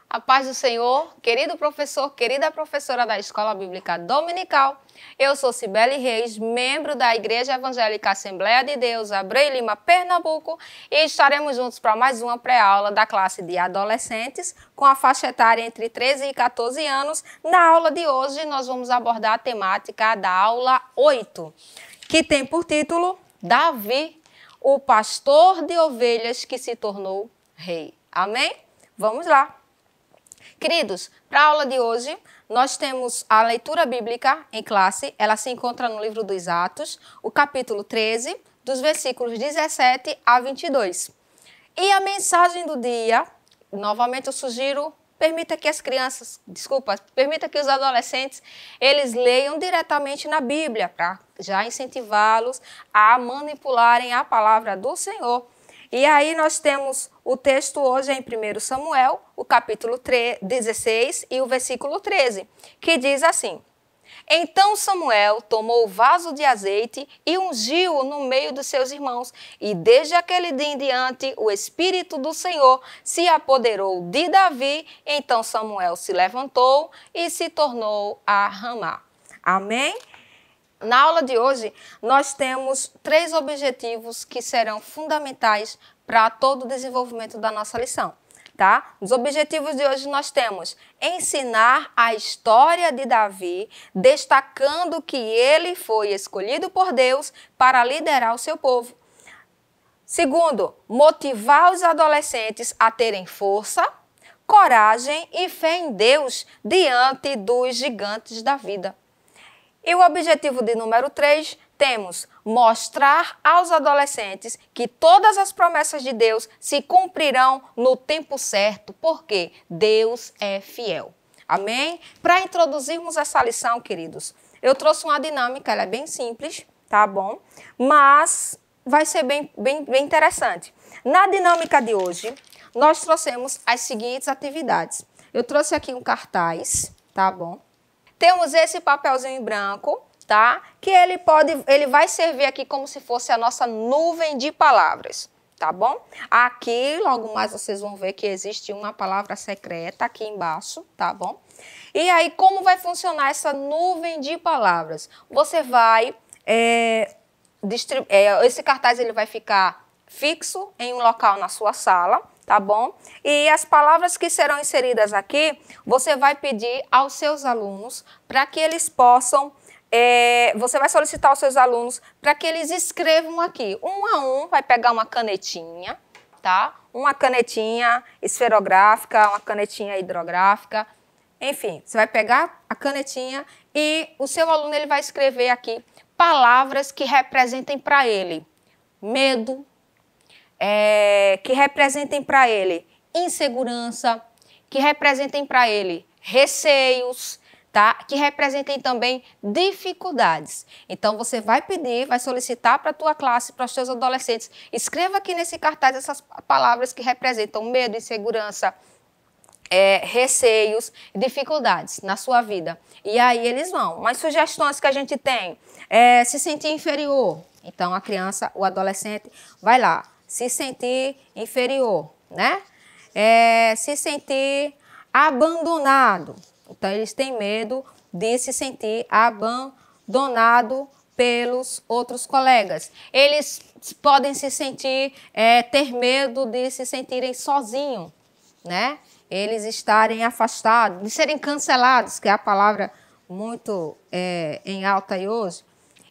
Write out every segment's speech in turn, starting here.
A paz do Senhor, querido professor, querida professora da Escola Bíblica Dominical. Eu sou Cibele Reis, membro da Igreja Evangélica Assembleia de Deus, Abreu Lima, Pernambuco, e estaremos juntos para mais uma pré-aula da classe de adolescentes, com a faixa etária entre 13 e 14 anos. Na aula de hoje, nós vamos abordar a temática da aula 8, que tem por título Davi, o pastor de ovelhas que se tornou rei. Amém? Vamos lá. Queridos, para a aula de hoje, nós temos a leitura bíblica em classe. Ela se encontra no livro dos Atos, o capítulo 13, dos versículos 17 a 22. E a mensagem do dia, novamente eu sugiro, permita que os adolescentes, eles leiam diretamente na Bíblia, para já incentivá-los a manipularem a palavra do Senhor. E aí nós temos o texto hoje em 1 Samuel, o capítulo 16 e o versículo 13, que diz assim: Então Samuel tomou o vaso de azeite e ungiu-o no meio dos seus irmãos, e desde aquele dia em diante o Espírito do Senhor se apoderou de Davi. Então Samuel se levantou e se tornou a Ramá. Amém? Na aula de hoje, nós temos 3 objetivos que serão fundamentais para todo o desenvolvimento da nossa lição, tá? Os objetivos de hoje nós temos ensinar a história de Davi, destacando que ele foi escolhido por Deus para liderar o seu povo. Segundo, motivar os adolescentes a terem força, coragem e fé em Deus diante dos gigantes da vida. E o objetivo de número 3, temos mostrar aos adolescentes que todas as promessas de Deus se cumprirão no tempo certo, porque Deus é fiel. Amém? Para introduzirmos essa lição, queridos, eu trouxe uma dinâmica, ela é bem simples, tá bom? Mas vai ser bem interessante. Na dinâmica de hoje, nós trouxemos as seguintes atividades. Eu trouxe aqui um cartaz, tá bom? Temos esse papelzinho em branco, tá? Que ele vai servir aqui como se fosse a nossa nuvem de palavras, tá bom? Aqui, logo mais vocês vão ver que existe uma palavra secreta aqui embaixo, tá bom? E aí, como vai funcionar essa nuvem de palavras? Você vai, esse cartaz ele vai ficar fixo em um local na sua sala, tá bom? E as palavras que serão inseridas aqui, você vai pedir aos seus alunos para que eles possam, você vai solicitar aos seus alunos para que eles escrevam aqui. Um a um, vai pegar uma canetinha, tá? Uma canetinha esferográfica, uma canetinha hidrográfica, enfim, você vai pegar a canetinha e o seu aluno ele vai escrever aqui palavras que representem para ele medo, que representem para ele insegurança, que representem para ele receios, tá? Que representem também dificuldades. Então, você vai pedir, vai solicitar para a tua classe, para os teus adolescentes, escreva aqui nesse cartaz essas palavras que representam medo, insegurança, receios, dificuldades na sua vida. E aí eles vão. Umas sugestões que a gente tem, se sentir inferior. Então, a criança, o adolescente, vai lá. Se sentir inferior, né? Se sentir abandonado. Então, eles têm medo de se sentir abandonado pelos outros colegas. Eles podem se sentir, ter medo de se sentirem sozinhos, né? Eles estarem afastados, de serem cancelados, que é a palavra muito em alta aí hoje.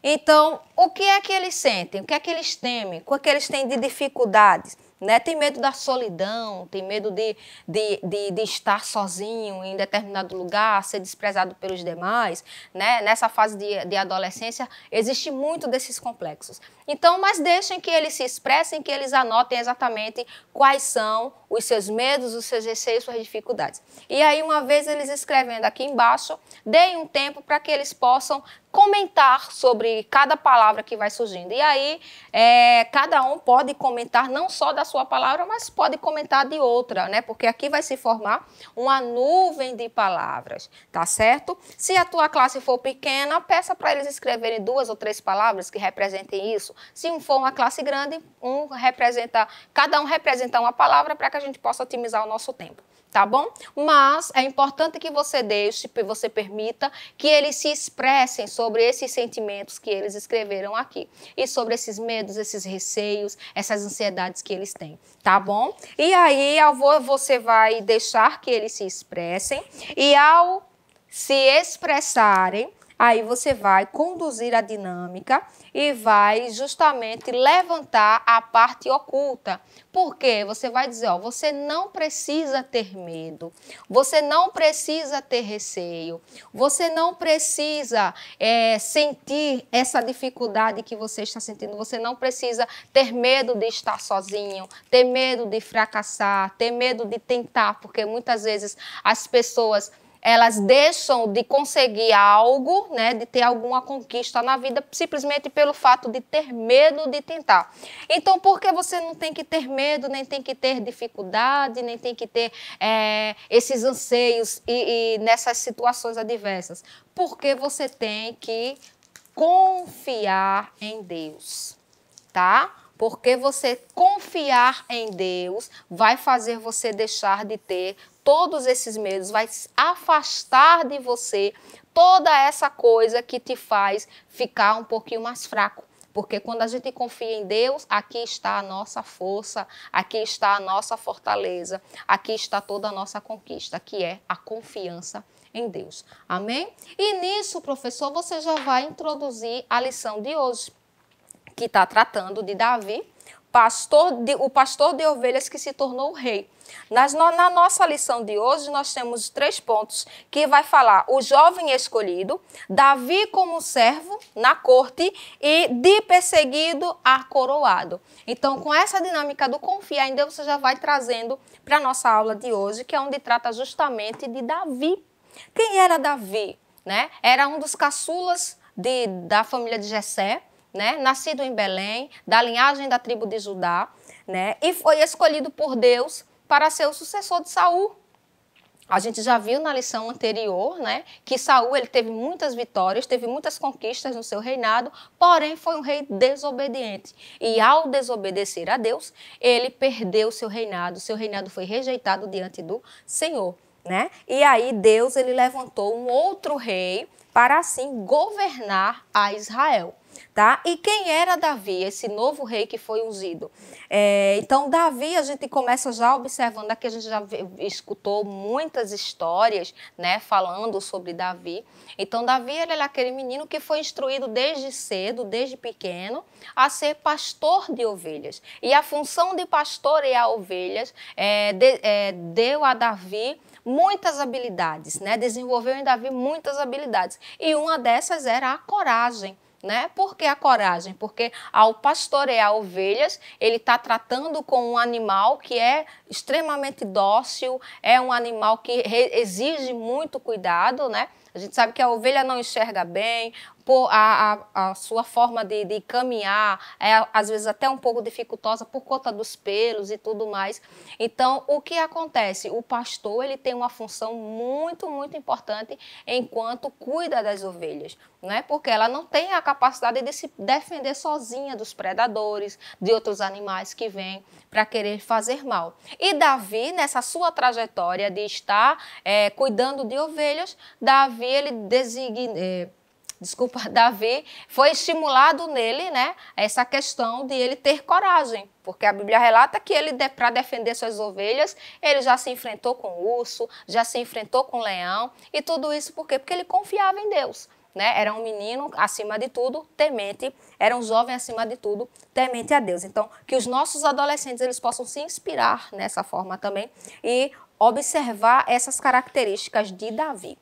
Então, o que é que eles sentem? O que é que eles temem? O que eles têm de dificuldades? Né? Tem medo da solidão, tem medo de estar sozinho em determinado lugar, ser desprezado pelos demais. Né? Nessa fase de adolescência, existe muito desses complexos. Então, mas deixem que eles se expressem, que eles anotem exatamente quais são os seus medos, os seus receios, suas dificuldades. E aí, uma vez eles escrevendo aqui embaixo, deem um tempo para que eles possam comentar sobre cada palavra que vai surgindo. E aí, cada um pode comentar não só da sua palavra, mas pode comentar de outra, né? Porque aqui vai se formar uma nuvem de palavras, tá certo? Se a tua classe for pequena, peça para eles escreverem 2 ou 3 palavras que representem isso. Se for uma classe grande, cada um representa uma palavra para que a gente possa otimizar o nosso tempo. tá bom? Mas é importante que você deixe, você permita que eles se expressem sobre esses sentimentos que eles escreveram aqui e sobre esses medos, esses receios, essas ansiedades que eles têm, tá bom? E aí você vai deixar que eles se expressem e ao se expressarem, aí você vai conduzir a dinâmica e vai justamente levantar a parte oculta. Por quê? Você vai dizer, ó, você não precisa ter medo, você não precisa ter receio, você não precisa sentir essa dificuldade que você está sentindo, você não precisa ter medo de estar sozinho, ter medo de fracassar, ter medo de tentar, porque muitas vezes as pessoas elas deixam de conseguir algo, né, de ter alguma conquista na vida, simplesmente pelo fato de ter medo de tentar. Então, por que você não tem que ter medo, nem tem que ter dificuldade, nem tem que ter esses anseios e nessas situações adversas? Porque você tem que confiar em Deus, tá? Porque você confiar em Deus vai fazer você deixar de ter todos esses medos, vai afastar de você toda essa coisa que te faz ficar um pouquinho mais fraco. Porque quando a gente confia em Deus, aqui está a nossa força, aqui está a nossa fortaleza, aqui está toda a nossa conquista, que é a confiança em Deus. Amém? E nisso, professor, você já vai introduzir a lição de hoje, que está tratando de Davi, o pastor de ovelhas que se tornou rei. Na nossa lição de hoje, nós temos 3 pontos que vai falar o jovem escolhido, Davi como servo na corte e de perseguido a coroado. Então, com essa dinâmica do confiar em Deus, você já vai trazendo para a nossa aula de hoje, que é onde trata justamente de Davi. Quem era Davi? Né? Era um dos caçulas da família de Jessé, né? Nascido em Belém, da linhagem da tribo de Judá, né? E foi escolhido por Deus para ser o sucessor de Saul. A gente já viu na lição anterior, né, que Saul ele teve muitas vitórias, teve muitas conquistas no seu reinado, porém foi um rei desobediente. E ao desobedecer a Deus, ele perdeu seu reinado foi rejeitado diante do Senhor, né? E aí Deus ele levantou um outro rei para assim governar a Israel. Tá? E quem era Davi, esse novo rei que foi ungido? Então, Davi, a gente começa já observando, aqui a gente já escutou muitas histórias, né, falando sobre Davi. Então, Davi ele é aquele menino que foi instruído desde cedo, desde pequeno, a ser pastor de ovelhas. E a função de pastorear ovelhas deu a Davi muitas habilidades, né? Desenvolveu em Davi muitas habilidades. E uma dessas era a coragem. Né? Por que a coragem? Porque ao pastorear ovelhas, ele está tratando com um animal que é extremamente dócil, é um animal que exige muito cuidado, né? A gente sabe que a ovelha não enxerga bem, a sua forma de caminhar é às vezes até um pouco dificultosa por conta dos pelos e tudo mais. Então, o que acontece? O pastor ele tem uma função muito, muito importante enquanto cuida das ovelhas, né? Porque ela não tem a capacidade de se defender sozinha dos predadores, de outros animais que vêm para querer fazer mal. E Davi, nessa sua trajetória de estar cuidando de ovelhas, Davi foi estimulado nele, né, essa questão de ele ter coragem, porque a Bíblia relata que ele, para defender suas ovelhas, ele já se enfrentou com o urso, já se enfrentou com o leão, e tudo isso por quê? Porque ele confiava em Deus. Né? Era um menino, acima de tudo, temente, era um jovem, acima de tudo, temente a Deus. Então, que os nossos adolescentes eles possam se inspirar nessa forma também e observar essas características de Davi.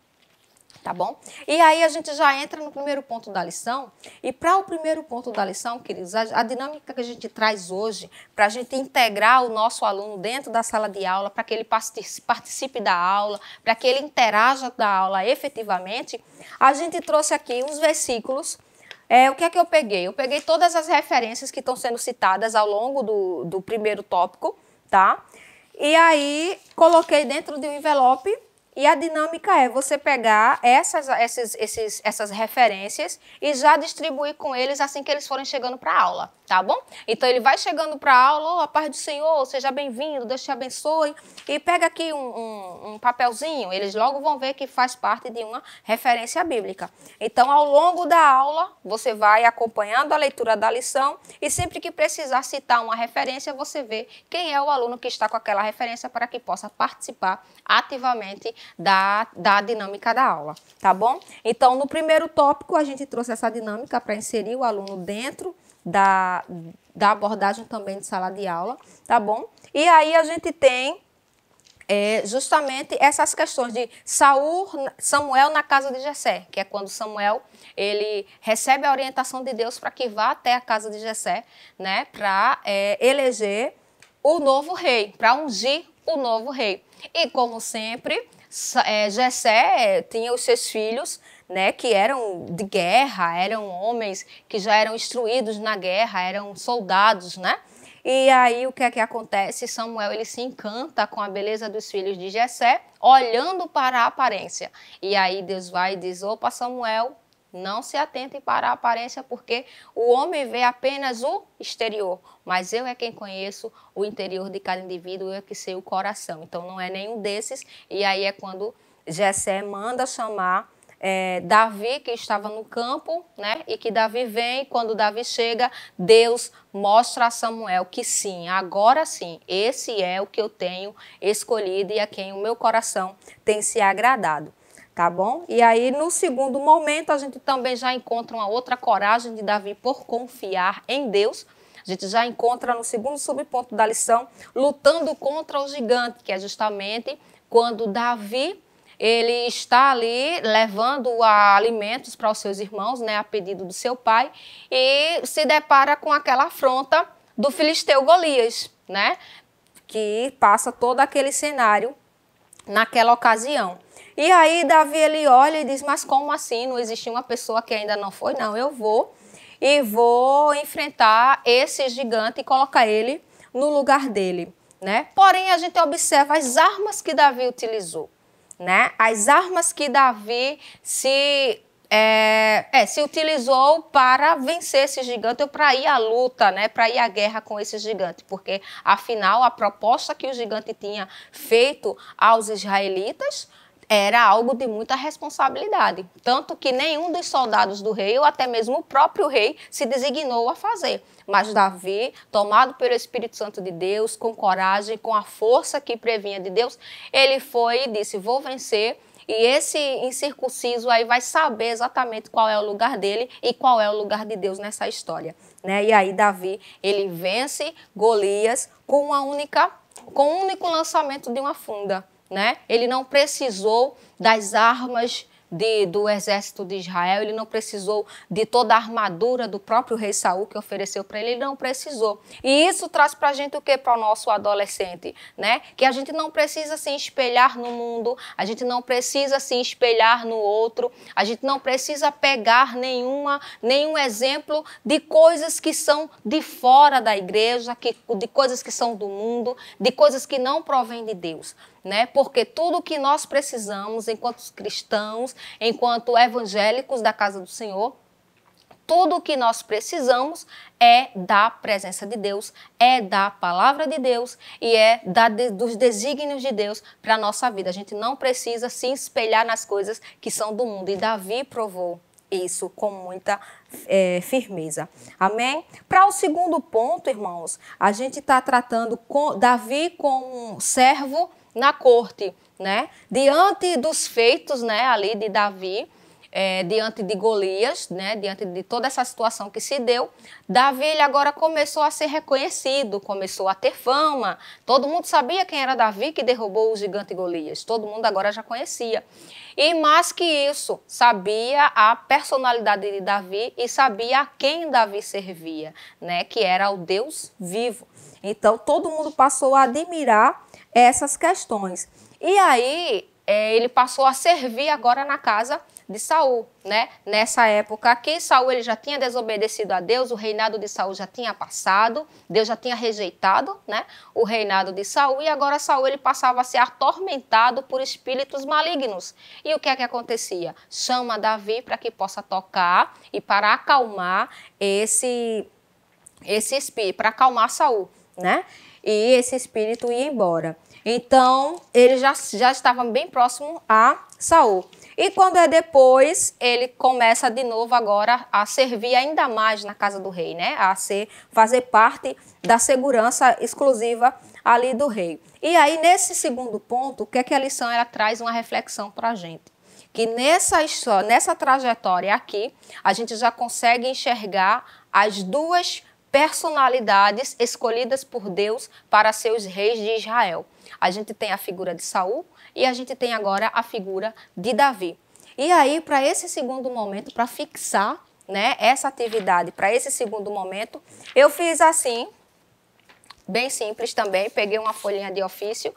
Tá bom? E aí a gente já entra no primeiro ponto da lição. E para o primeiro ponto da lição, queridos, a dinâmica que a gente traz hoje, para a gente integrar o nosso aluno dentro da sala de aula, para que ele participe da aula, para que ele interaja da aula efetivamente, a gente trouxe aqui uns versículos. O que é que eu peguei? Eu peguei todas as referências que estão sendo citadas ao longo do primeiro tópico, tá? E aí coloquei dentro de um envelope E a dinâmica é você pegar essas referências e já distribuir com eles assim que eles forem chegando para a aula, tá bom? Então, ele vai chegando para a aula, a paz do Senhor, seja bem-vindo, Deus te abençoe. E pega aqui um papelzinho, eles logo vão ver que faz parte de uma referência bíblica. Então, ao longo da aula, você vai acompanhando a leitura da lição e sempre que precisar citar uma referência, você vê quem é o aluno que está com aquela referência para que possa participar ativamente da dinâmica da aula, tá bom? Então, no primeiro tópico, a gente trouxe essa dinâmica para inserir o aluno dentro da abordagem também de sala de aula, tá bom? E aí a gente tem justamente essas questões de Samuel na casa de Jessé, que é quando Samuel ele recebe a orientação de Deus para que vá até a casa de Jessé, né, para eleger o novo rei, para ungir o novo rei. E como sempre, Jessé tinha os seus filhos, né, que eram de guerra, eram homens que já eram instruídos na guerra, eram soldados, né? E aí o que é que acontece? Samuel ele se encanta com a beleza dos filhos de Jessé, olhando para a aparência. E aí Deus vai e diz: opa, Samuel, não se atente para a aparência, porque o homem vê apenas o exterior, mas eu é quem conheço o interior de cada indivíduo, eu é que sei o coração. Então não é nenhum desses. E aí é quando Jessé manda chamar Davi, que estava no campo, né? E que Davi vem, quando Davi chega, Deus mostra a Samuel que sim, agora sim, esse é o que eu tenho escolhido e a quem o meu coração tem se agradado. Tá bom? E aí, no segundo momento, a gente também já encontra uma outra coragem de Davi por confiar em Deus. A gente já encontra no segundo subponto da lição, lutando contra o gigante, que é justamente quando Davi ele está ali levando alimentos para os seus irmãos, né, a pedido do seu pai, e se depara com aquela afronta do filisteu Golias, né, que passa todo aquele cenário naquela ocasião. E aí Davi ele olha e diz: mas como assim? Não existe uma pessoa que ainda não foi? Não, eu vou enfrentar esse gigante e colocar ele no lugar dele, né? Porém, a gente observa as armas que Davi utilizou, né? As armas que Davi se utilizou para vencer esse gigante ou para ir à luta, né? Para ir à guerra com esse gigante, porque afinal a proposta que o gigante tinha feito aos israelitas era algo de muita responsabilidade, tanto que nenhum dos soldados do rei, ou até mesmo o próprio rei, se designou a fazer. Mas Davi, tomado pelo Espírito Santo de Deus, com coragem, com a força que previnha de Deus, ele foi e disse: vou vencer. E esse incircunciso aí vai saber exatamente qual é o lugar dele e qual é o lugar de Deus nessa história, né? E aí Davi, ele vence Golias com um único lançamento de uma funda, né? Ele não precisou das armas do exército de Israel, ele não precisou de toda a armadura do próprio rei Saul que ofereceu para ele não precisou. E isso traz para a gente o que para o nosso adolescente, né? Que a gente não precisa se espelhar no mundo, a gente não precisa se espelhar no outro, a gente não precisa pegar nenhum exemplo de coisas que são de fora da igreja, de coisas que são do mundo, de coisas que não provêm de Deus, né? Porque tudo que nós precisamos enquanto cristãos, enquanto evangélicos da casa do Senhor, tudo o que nós precisamos é da presença de Deus, é da palavra de Deus e é dos desígnios de Deus para a nossa vida. A gente não precisa se espelhar nas coisas que são do mundo. E Davi provou isso com muita firmeza. Amém? Para o segundo ponto, irmãos, a gente está tratando Davi como um servo na corte, né? Diante dos feitos, né, ali de Davi, diante de Golias, né, diante de toda essa situação que se deu, Davi ele agora começou a ser reconhecido, começou a ter fama. Todo mundo sabia quem era Davi que derrubou o gigante Golias. Todo mundo agora já conhecia. E mais que isso, sabia a personalidade de Davi e sabia a quem Davi servia, né, que era o Deus vivo. Então todo mundo passou a admirar essas questões. E aí ele passou a servir agora na casa de Saul, né? Nessa época aqui, Saul ele já tinha desobedecido a Deus, o reinado de Saul já tinha passado, Deus já tinha rejeitado, né, o reinado de Saul, e agora Saul ele passava a ser atormentado por espíritos malignos. E o que é que acontecia? Chama Davi para que possa tocar e para acalmar esse espírito, para acalmar Saul, né? E esse espírito ia embora. Então, ele já estava bem próximo a Saul. E quando é depois, ele começa de novo agora a servir ainda mais na casa do rei, né? Fazer parte da segurança exclusiva ali do rei. E aí, nesse segundo ponto, o que é que a lição ela traz uma reflexão para a gente? Que nessa trajetória aqui, a gente já consegue enxergar as duas personalidades escolhidas por Deus para ser os reis de Israel. A gente tem a figura de Saul e a gente tem agora a figura de Davi. E aí, para esse segundo momento, para fixar, né, essa atividade, para esse segundo momento, eu fiz assim, bem simples também, peguei uma folhinha de ofício,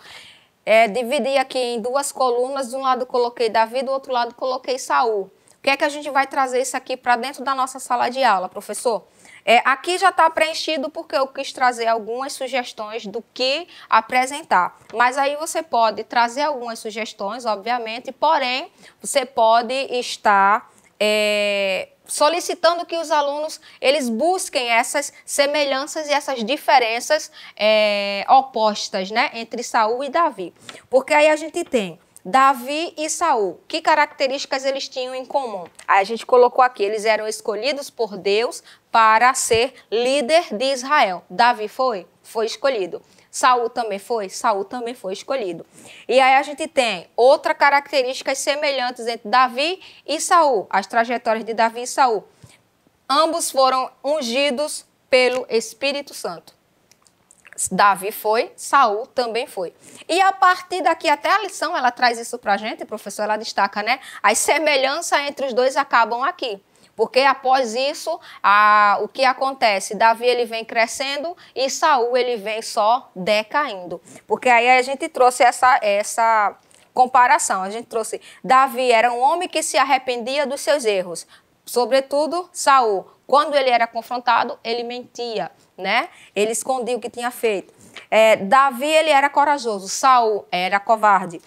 dividi aqui em duas colunas, de um lado coloquei Davi, do outro lado coloquei Saul. O que é que a gente vai trazer isso aqui para dentro da nossa sala de aula, professor? Aqui já está preenchido porque eu quis trazer algumas sugestões do que apresentar. Mas aí você pode trazer algumas sugestões, obviamente, porém, você pode estar solicitando que os alunos eles busquem essas semelhanças e essas diferenças opostas, né, entre Saul e Davi. Porque aí a gente tem Davi e Saul, que características eles tinham em comum? Aí a gente colocou aqui, eles eram escolhidos por Deus para ser líder de Israel. Davi foi escolhido. Saul também foi? Saul também foi escolhido. E aí a gente tem outras características semelhantes entre Davi e Saul, as trajetórias de Davi e Saul. Ambos foram ungidos pelo Espírito Santo. Davi foi, Saul também foi. E a partir daqui, até a lição, ela traz isso para a gente, professor, ela destaca, né? As semelhanças entre os dois acabam aqui. Porque após isso, o que acontece? Davi ele vem crescendo e Saul ele vem só decaindo. Porque aí a gente trouxe essa comparação. A gente trouxe, Davi era um homem que se arrependia dos seus erros. Sobretudo, Saul, quando ele era confrontado, ele mentia, né? Ele escondia o que tinha feito. Davi, ele era corajoso, Saul era covarde.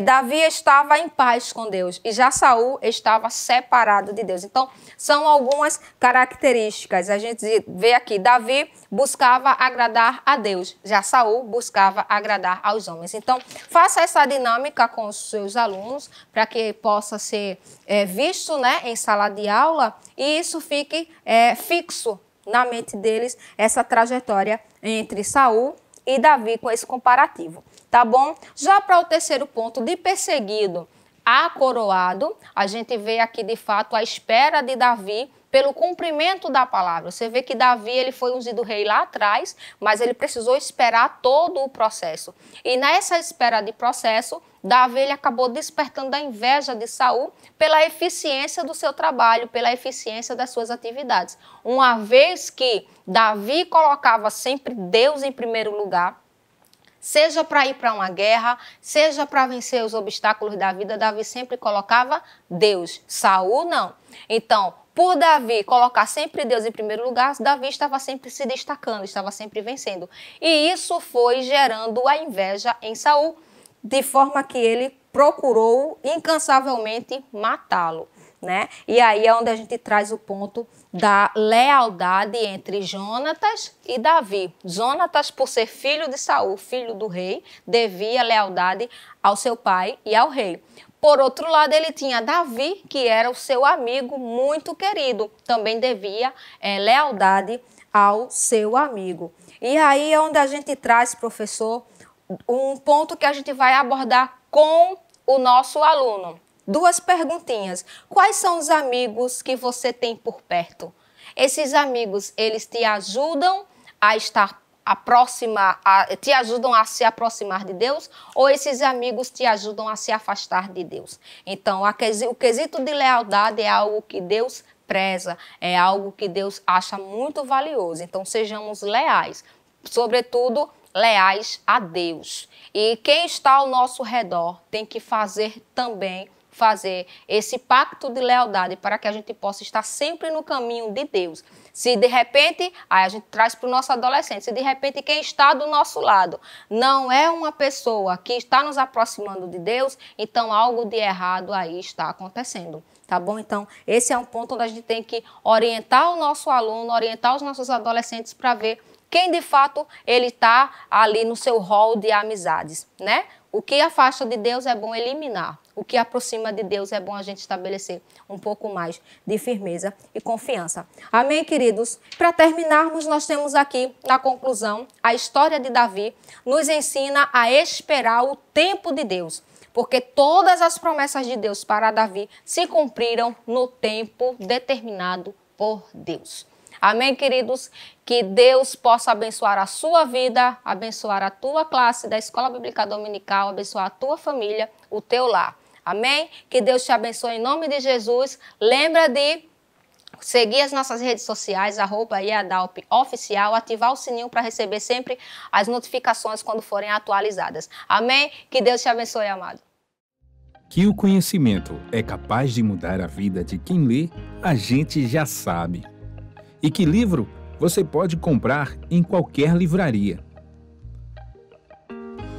Davi estava em paz com Deus e já Saul estava separado de Deus. Então, são algumas características. A gente vê aqui, Davi buscava agradar a Deus, já Saul buscava agradar aos homens. Então, faça essa dinâmica com os seus alunos para que possa ser visto, né, em sala de aula e isso fique fixo na mente deles, essa trajetória entre Saul e Davi com esse comparativo, tá bom? Já para o terceiro ponto, de perseguido a coroado, a gente vê aqui de fato a espera de Davi pelo cumprimento da palavra. Você vê que Davi ele foi ungido rei lá atrás, mas ele precisou esperar todo o processo. E nessa espera de processo, Davi ele acabou despertando a inveja de Saul pela eficiência do seu trabalho, pela eficiência das suas atividades. Uma vez que Davi colocava sempre Deus em primeiro lugar, seja para ir para uma guerra, seja para vencer os obstáculos da vida, Davi sempre colocava Deus. Saul não. Então, por Davi colocar sempre Deus em primeiro lugar, Davi estava sempre se destacando, estava sempre vencendo. E isso foi gerando a inveja em Saul, de forma que ele procurou incansavelmente matá-lo, né? E aí é onde a gente traz o ponto da lealdade entre Jonatas e Davi. Jonatas, por ser filho de Saul, filho do rei, devia lealdade ao seu pai e ao rei. Por outro lado, ele tinha Davi, que era o seu amigo muito querido, também devia lealdade ao seu amigo. E aí é onde a gente traz, professor, um ponto que a gente vai abordar com o nosso aluno. Duas perguntinhas. Quais são os amigos que você tem por perto? Esses amigos, eles te ajudam a estar te ajudam a se aproximar de Deus ou esses amigos te ajudam a se afastar de Deus? Então, o quesito de lealdade é algo que Deus preza, é algo que Deus acha muito valioso. Então, sejamos leais, sobretudo leais a Deus. E quem está ao nosso redor tem que fazer também fazer esse pacto de lealdade para que a gente possa estar sempre no caminho de Deus. Se de repente, aí a gente traz para o nosso adolescente, se de repente quem está do nosso lado não é uma pessoa que está nos aproximando de Deus, então algo de errado aí está acontecendo. Tá bom? Então, esse é um ponto onde a gente tem que orientar o nosso aluno, orientar os nossos adolescentes para ver quem de fato ele está ali no seu rol de amizades, né? O que afasta de Deus é bom eliminar. O que aproxima de Deus é bom a gente estabelecer um pouco mais de firmeza e confiança. Amém, queridos? Para terminarmos, nós temos aqui, na conclusão, a história de Davi nos ensina a esperar o tempo de Deus. Porque todas as promessas de Deus para Davi se cumpriram no tempo determinado por Deus. Amém, queridos? Que Deus possa abençoar a sua vida, abençoar a tua classe da Escola Bíblica Dominical, abençoar a tua família, o teu lar. Amém? Que Deus te abençoe em nome de Jesus. Lembra de seguir as nossas redes sociais, @iadalpoficial, ativar o sininho para receber sempre as notificações quando forem atualizadas. Amém? Que Deus te abençoe, amado. Que o conhecimento é capaz de mudar a vida de quem lê, a gente já sabe. E que livro você pode comprar em qualquer livraria.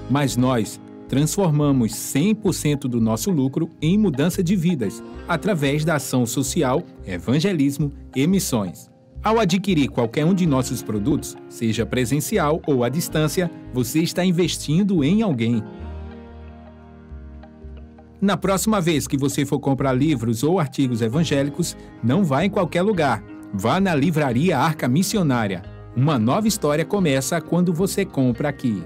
Mas nós transformamos 100% do nosso lucro em mudança de vidas, através da ação social, evangelismo e missões. Ao adquirir qualquer um de nossos produtos, seja presencial ou à distância, você está investindo em alguém. Na próxima vez que você for comprar livros ou artigos evangélicos, não vá em qualquer lugar. Vá na Livraria Arca Missionária. Uma nova história começa quando você compra aqui.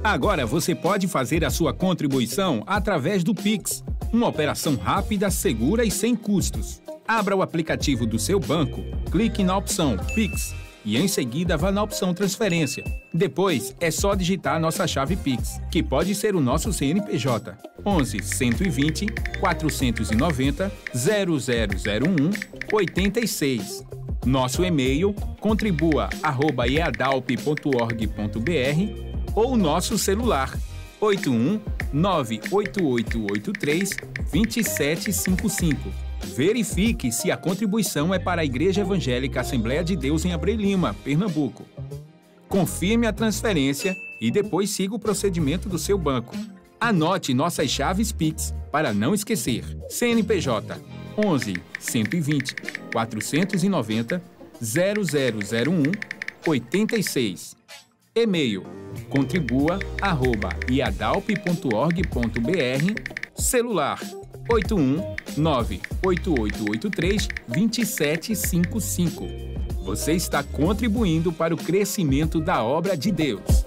Agora você pode fazer a sua contribuição através do Pix, uma operação rápida, segura e sem custos. Abra o aplicativo do seu banco, clique na opção Pix e em seguida vá na opção Transferência. Depois é só digitar nossa chave Pix, que pode ser o nosso CNPJ, 11 120 490 0001 86. Nosso e-mail contribua@eadalp.org.br ou nosso celular 81 98883 2755. Verifique se a contribuição é para a Igreja Evangélica Assembleia de Deus em Abreu Lima, Pernambuco. Confirme a transferência e depois siga o procedimento do seu banco. Anote nossas chaves Pix para não esquecer. CNPJ 11 120 490 0001 86. E-mail contribua@iadalp.org.br. Celular 81 98883 2755. Você está contribuindo para o crescimento da obra de Deus.